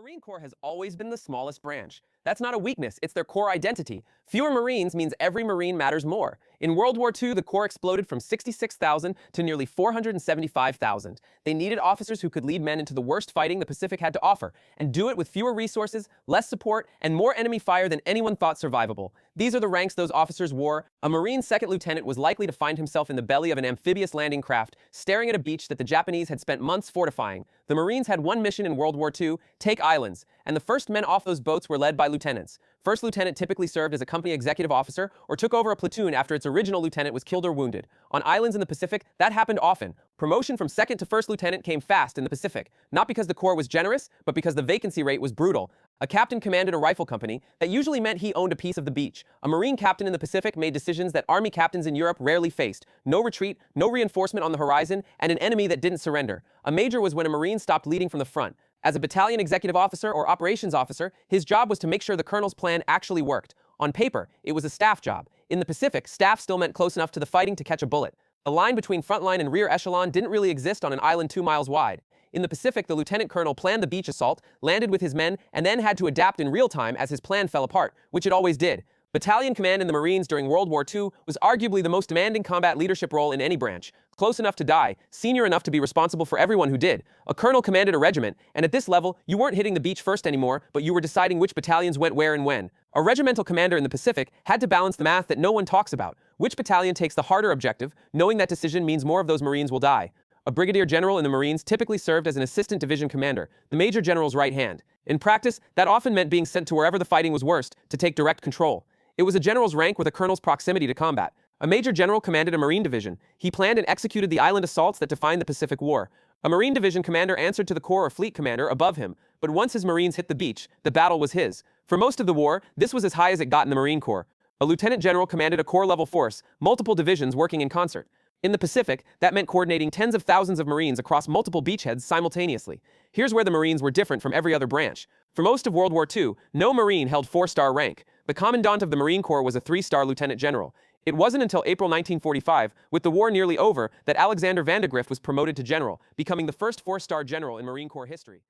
Marine Corps has always been the smallest branch. That's not a weakness, it's their core identity. Fewer Marines means every Marine matters more. In World War II, the Corps exploded from 66,000 to nearly 475,000. They needed officers who could lead men into the worst fighting the Pacific had to offer, and do it with fewer resources, less support, and more enemy fire than anyone thought survivable. These are the ranks those officers wore. A Marine second lieutenant was likely to find himself in the belly of an amphibious landing craft, staring at a beach that the Japanese had spent months fortifying. The Marines had one mission in World War II, take islands, and the first men off those boats were led by lieutenants. First lieutenant typically served as a company executive officer or took over a platoon after its original lieutenant was killed or wounded. On islands in the Pacific, that happened often. Promotion from second to first lieutenant came fast in the Pacific, not because the Corps was generous, but because the vacancy rate was brutal. A captain commanded a rifle company. That usually meant he owned a piece of the beach. A Marine captain in the Pacific made decisions that Army captains in Europe rarely faced. No retreat, no reinforcement on the horizon, and an enemy that didn't surrender. A major was when a Marine stopped leading from the front. As a battalion executive officer or operations officer, his job was to make sure the colonel's plan actually worked. On paper, it was a staff job. In the Pacific, staff still meant close enough to the fighting to catch a bullet. The line between frontline and rear echelon didn't really exist on an island 2 miles wide. In the Pacific, the lieutenant colonel planned the beach assault, landed with his men, and then had to adapt in real time as his plan fell apart, which it always did. Battalion command in the Marines during World War II was arguably the most demanding combat leadership role in any branch. Close enough to die, senior enough to be responsible for everyone who did. A colonel commanded a regiment, and at this level, you weren't hitting the beach first anymore, but you were deciding which battalions went where and when. A regimental commander in the Pacific had to balance the math that no one talks about. Which battalion takes the harder objective, knowing that decision means more of those Marines will die. A brigadier general in the Marines typically served as an assistant division commander, the major general's right hand. In practice, that often meant being sent to wherever the fighting was worst, to take direct control. It was a general's rank with a colonel's proximity to combat. A major general commanded a Marine division. He planned and executed the island assaults that defined the Pacific War. A Marine division commander answered to the Corps or fleet commander above him, but once his Marines hit the beach, the battle was his. For most of the war, this was as high as it got in the Marine Corps. A lieutenant general commanded a Corps-level force, multiple divisions working in concert. In the Pacific, that meant coordinating tens of thousands of Marines across multiple beachheads simultaneously. Here's where the Marines were different from every other branch. For most of World War II, no Marine held 4-star rank. The commandant of the Marine Corps was a 3-star lieutenant general. It wasn't until April 1945, with the war nearly over, that Alexander Vandegrift was promoted to general, becoming the first 4-star general in Marine Corps history.